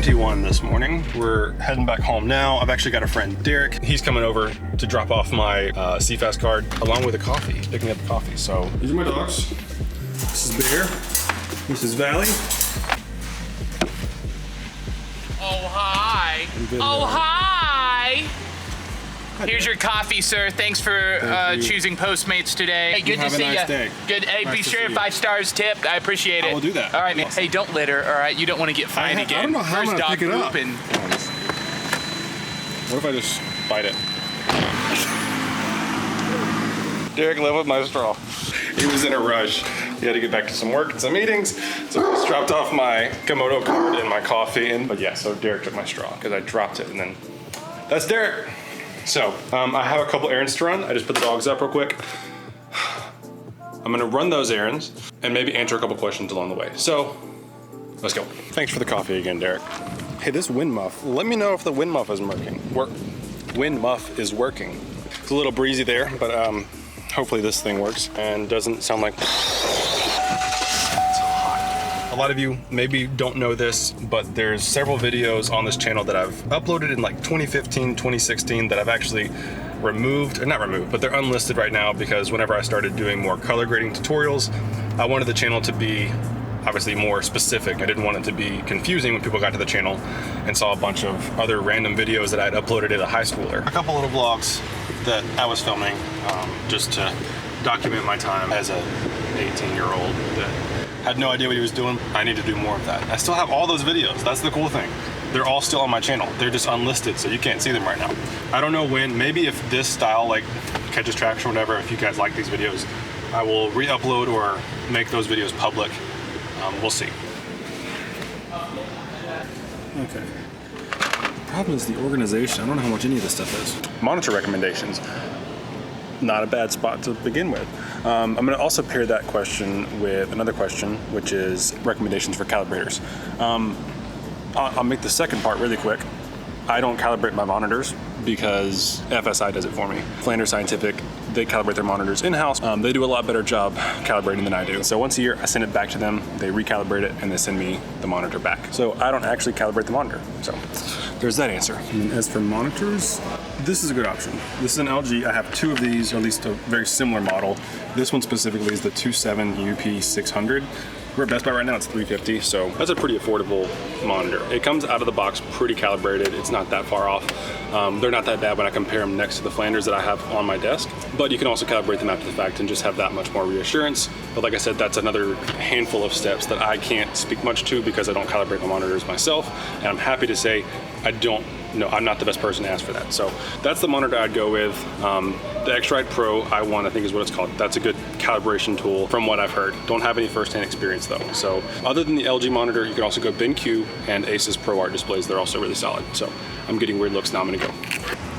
6:21 this morning. We're heading back home now. I've actually got a friend, Derek. He's coming over to drop off my CFast card along with a coffee, picking up the coffee. So these are my dogs. This is Bear. This is Valley. Oh, hi. Oh, hi. Here's your coffee, sir. Thanks for choosing Postmates today. Hey, good to see you. Good. Hey, be sure 5 stars tipped. I appreciate it. I will do that. All right, man. Hey, don't litter. All right, you don't want to get fined again. I don't know how I'm gonna pick it up. And... What if I just bite it? Derek left with my straw. He was in a rush. He had to get back to some work and some meetings, so I just dropped off my Komodo card and my coffee. But yeah, so Derek took my straw because I dropped it, and then that's Derek. So I have a couple errands to run. I just put the dogs up real quick. I'm gonna run those errands and maybe answer a couple questions along the way. So let's go. Thanks for the coffee again, Derek. Hey, this wind muff. Let me know if the wind muff is working. Wind muff is working. It's a little breezy there, but hopefully this thing works and doesn't sound like. A lot of you maybe don't know this, but there's several videos on this channel that I've uploaded in like 2015, 2016 that I've actually removed, or not removed, but they're unlisted right now because whenever I started doing more color grading tutorials, I wanted the channel to be obviously more specific. I didn't want it to be confusing when people got to the channel and saw a bunch of other random videos that I'd uploaded as a high schooler. A couple little vlogs that I was filming just to document my time as a 18-year-old that had no idea what he was doing. I need to do more of that. I still have all those videos. That's the cool thing. They're all still on my channel. They're just unlisted, so you can't see them right now. I don't know when, maybe if this style like catches traction or whatever, if you guys like these videos, I will re-upload or make those videos public. We'll see. Okay. The problem is the organization. I don't know how much any of this stuff is. Monitor recommendations. Not a bad spot to begin with. I'm going to also pair that question with another question, which is recommendations for calibrators. I'll make the second part really quick. I don't calibrate my monitors because FSI does it for me. Flanders Scientific, they calibrate their monitors in-house. They do a lot better job calibrating than I do. So once a year, I send it back to them, they recalibrate it, and they send me the monitor back. So I don't actually calibrate the monitor. So there's that answer. And as for monitors, this is a good option. This is an LG. I have 2 of these, or at least a very similar model. This one specifically is the 27 UP600. We're at Best Buy right now, it's $350, so that's a pretty affordable monitor. It comes out of the box pretty calibrated. It's not that far off. They're not that bad when I compare them next to the Flanders that I have on my desk, but you can also calibrate them after the fact and just have that much more reassurance. But like I said, that's another handful of steps that I can't speak much to because I don't calibrate my monitors myself, and I'm happy to say I'm not the best person to ask for that. So that's the monitor I'd go with. The X-Rite Pro i1, I think is what it's called. That's a good calibration tool from what I've heard. Don't have any first-hand experience though. So other than the LG monitor, you can also go BenQ and Asus ProArt displays. They're also really solid. So I'm getting weird looks now. I'm gonna go.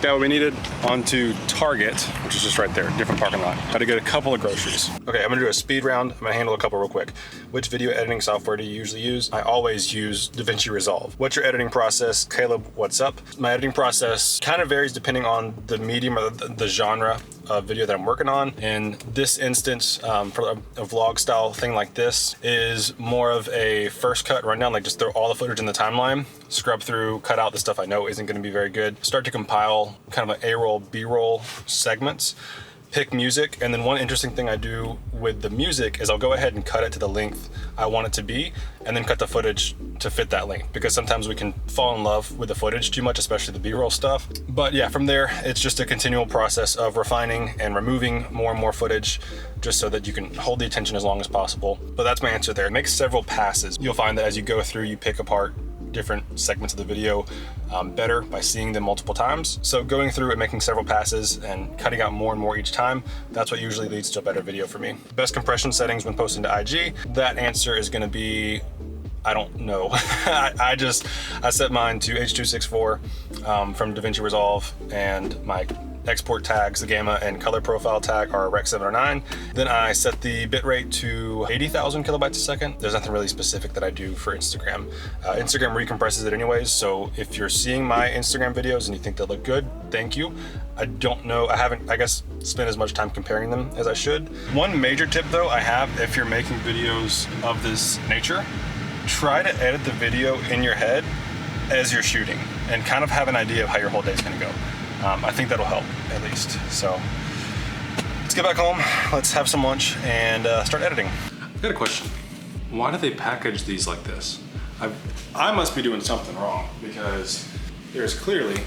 Got what we needed. On to Target, which is just right there, different parking lot. Got to get a couple of groceries. Okay, I'm gonna do a speed round. I'm gonna handle a couple real quick. Which video editing software do you usually use? I always use DaVinci Resolve. What's your editing process? Caleb, what's up? My editing process kind of varies depending on the medium or the genre of video that I'm working on. In this instance, for a vlog style thing like this, is more of a first cut rundown, like just throw all the footage in the timeline, scrub through, cut out the stuff I know isn't gonna be very good, start to compile kind of an A-roll, B-roll segments, pick music, and then one interesting thing I do with the music is I'll go ahead and cut it to the length I want it to be, and then cut the footage to fit that length, because sometimes we can fall in love with the footage too much, especially the B-roll stuff. But yeah, from there, it's just a continual process of refining and removing more and more footage, just so that you can hold the attention as long as possible. But that's my answer there. It makes several passes. You'll find that as you go through, you pick apart different segments of the video better by seeing them multiple times. So going through and making several passes and cutting out more and more each time, that's what usually leads to a better video for me. Best compression settings when posting to IG, that answer is gonna be, I don't know. I set mine to H.264 from DaVinci Resolve, and my export tags, the gamma and color profile tag are Rec 709. Then I set the bitrate to 80,000 kilobytes a second. There's nothing really specific that I do for Instagram. Instagram recompresses it anyways, so if you're seeing my Instagram videos and you think they look good, thank you. I don't know, I haven't, I guess, spent as much time comparing them as I should. One major tip though I have, if you're making videos of this nature, try to edit the video in your head as you're shooting and kind of have an idea of how your whole day is going to go. I think that'll help at least. So let's get back home, let's have some lunch and start editing. I've got a question. Why do they package these like this? I must be doing something wrong because there's clearly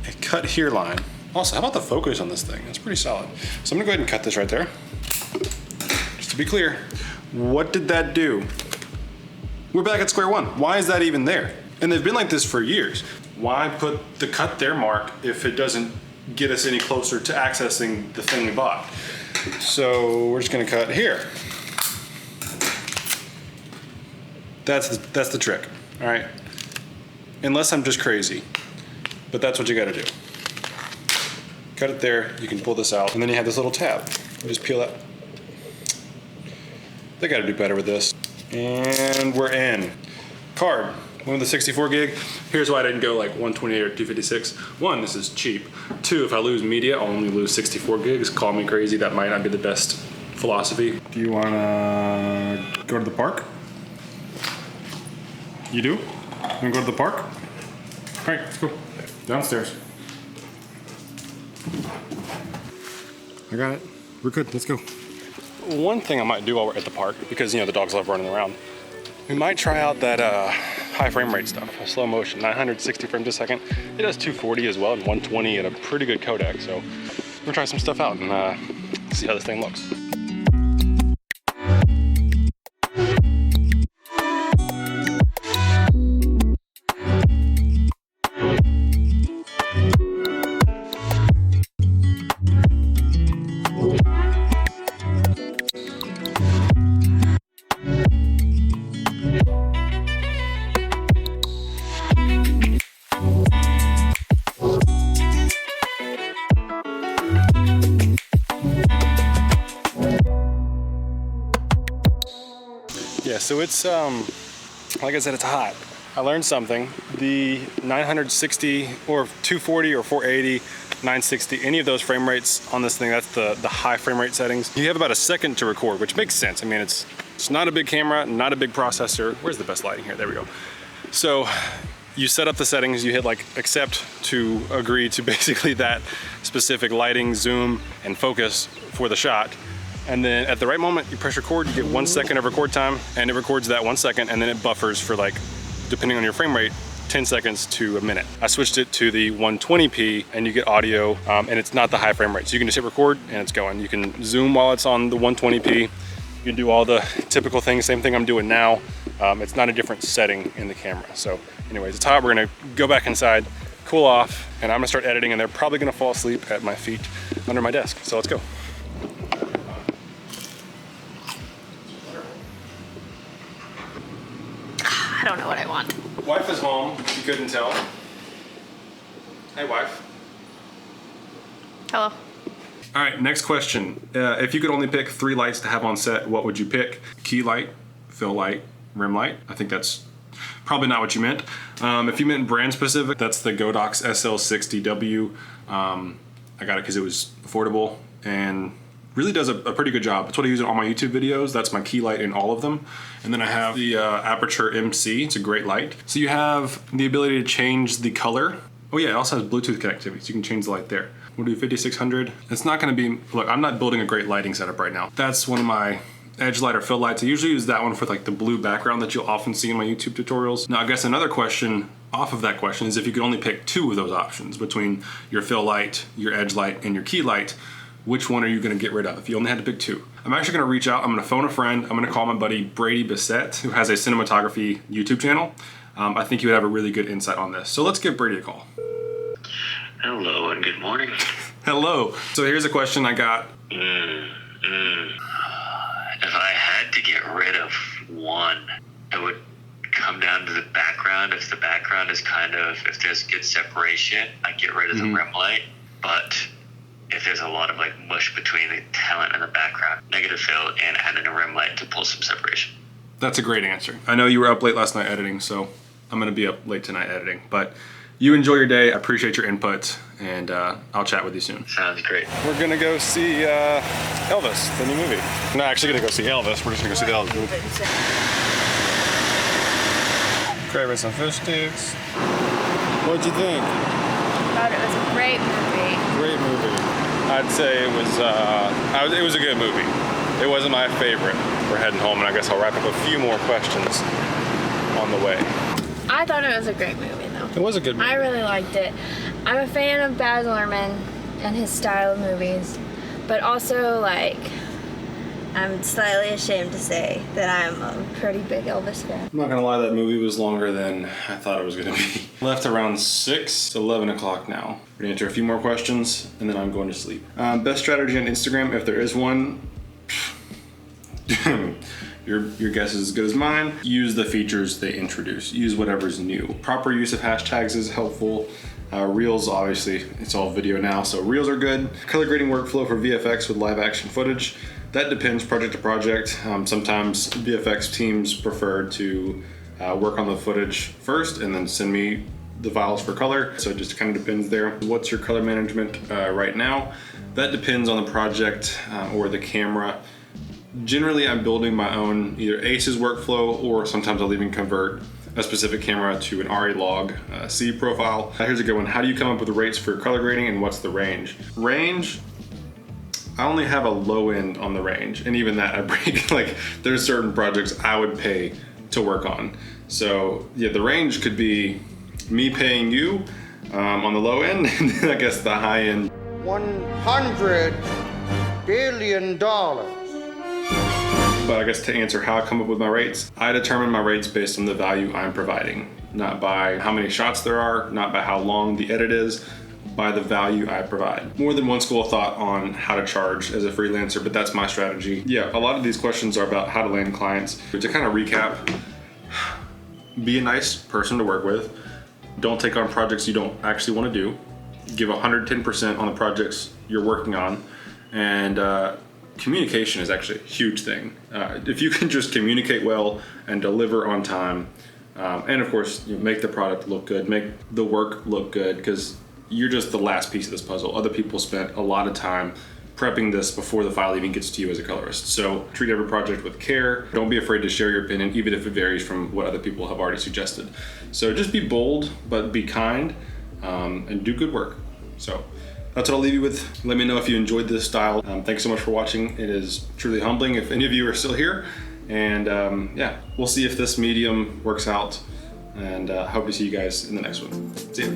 a cut here line. Also, how about the focus on this thing? It's pretty solid. So I'm gonna go ahead and cut this right there. Just to be clear, what did that do? We're back at square one. Why is that even there? And they've been like this for years. Why put the cut there mark if it doesn't get us any closer to accessing the thing we bought? So we're just gonna cut here. That's the trick, all right? Unless I'm just crazy, but that's what you gotta do. Cut it there, you can pull this out, and then you have this little tab. You just peel that. They gotta do better with this. And we're in. Card, one of the 64 gig. Here's why I didn't go like 128 or 256. One, this is cheap. Two, if I lose media, I'll only lose 64 gigs. Call me crazy, that might not be the best philosophy. Do you wanna go to the park? You do? You wanna go to the park? All right, let's go. Downstairs. I got it. We're good, let's go. One thing I might do while we're at the park, because you know the dogs love running around, we might try out that high frame rate stuff, slow motion, 960 frames a second. It does 240 as well and 120 at a pretty good codec. So we're gonna try some stuff out and see how this thing looks. Yeah, so it's, like I said, it's hot. I learned something. The 960 or 240 or 480, 960, any of those frame rates on this thing, that's the high frame rate settings. You have about a second to record, which makes sense. I mean, it's not a big camera, not a big processor. Where's the best lighting here? There we go. So you set up the settings, you hit like accept to agree to basically that specific lighting, zoom, and focus for the shot. And then at the right moment, you press record, you get 1 second of record time, and it records that 1 second, and then it buffers for like, depending on your frame rate, 10 seconds to a minute. I switched it to the 120p, and you get audio, and it's not the high frame rate. So you can just hit record, and it's going. You can zoom while it's on the 120p. You can do all the typical things, same thing I'm doing now. It's not a different setting in the camera. So anyways, it's hot. We're gonna go back inside, cool off, and I'm gonna start editing, and they're probably gonna fall asleep at my feet under my desk. So let's go. I don't know what I want. Wife is home, if you couldn't tell. Hey, wife. Hello. All right, next question. If you could only pick 3 lights to have on set, what would you pick? Key light, fill light, rim light. I think that's probably not what you meant. If you meant brand specific, that's the Godox SL60W. I got it because it was affordable and really does a pretty good job. That's what I use in all my YouTube videos. That's my key light in all of them. And then I have the Aperture MC. It's a great light. So you have the ability to change the color. Oh yeah, it also has Bluetooth connectivity, so you can change the light there. We'll do 5600. It's not gonna be, look, I'm not building a great lighting setup right now. That's one of my edge light or fill lights. I usually use that one for like the blue background that you'll often see in my YouTube tutorials. Now I guess another question off of that question is if you could only pick 2 of those options between your fill light, your edge light, and your key light, which one are you gonna get rid of if you only had to pick 2? I'm actually gonna reach out, I'm gonna phone a friend, I'm gonna call my buddy Brady Bissett, who has a cinematography YouTube channel. I think he would have a really good insight on this. So let's give Brady a call. Hello and good morning. Hello. So here's a question I got. If I had to get rid of one, it would come down to the background. If the background is if there's good separation, I'd get rid of the rim light. But if there's a lot of like mush between the talent and the background, negative fill and add in a rim light to pull some separation. That's a great answer. I know you were up late last night editing, so I'm gonna be up late tonight editing, but you enjoy your day. I appreciate your input, and I'll chat with you soon. Sounds great. We're gonna go see Elvis, the new movie. We're not actually gonna go see Elvis, we're just gonna go see the Elvis movie. Craving some fish sticks. What'd you think? Thought it was a great movie. Great movie. I'd say it was a good movie. It wasn't my favorite. We're heading home, and I guess I'll wrap up a few more questions on the way. I thought it was a great movie, though. It was a good movie. I really liked it. I'm a fan of Baz Luhrmann and his style of movies, but also, like, I'm slightly ashamed to say that I'm a pretty big Elvis fan. I'm not gonna lie, that movie was longer than I thought it was gonna be. Left around 6 to 11 o'clock now. We're gonna answer a few more questions, and then I'm going to sleep. Best strategy on Instagram, if there is one, your guess is as good as mine. Use the features they introduce. Use whatever's new. Proper use of hashtags is helpful. Reels, obviously, it's all video now, so Reels are good. Color grading workflow for VFX with live action footage. That depends project to project. Sometimes VFX teams prefer to work on the footage first and then send me the files for color. So it just kind of depends there. What's your color management right now? That depends on the project or the camera. Generally, I'm building my own either ACES workflow, or sometimes I'll even convert a specific camera to an RE log C profile. Here's a good one. How do you come up with the rates for color grading, and what's the range? Range, I only have a low end on the range, and even that I break. Like, there's certain projects I would pay to work on. So yeah, the range could be me paying you on the low end, and then I guess the high end. $100 billion. But I guess to answer how I come up with my rates, I determine my rates based on the value I'm providing, not by how many shots there are, not by how long the edit is, by the value I provide. More than one school of thought on how to charge as a freelancer, but that's my strategy. Yeah, a lot of these questions are about how to land clients. But to kind of recap, be a nice person to work with. Don't take on projects you don't actually want to do. Give 110% on the projects you're working on. And communication is actually a huge thing. If you can just communicate well and deliver on time, and of course, make the product look good, make the work look good, because you're just the last piece of this puzzle. Other people spent a lot of time prepping this before the file even gets to you as a colorist. So treat every project with care. Don't be afraid to share your opinion, even if it varies from what other people have already suggested. So just be bold, but be kind, and do good work. So that's what I'll leave you with. Let me know if you enjoyed this style. Thanks so much for watching. It is truly humbling if any of you are still here. And yeah, we'll see if this medium works out. And hope to see you guys in the next one. See ya.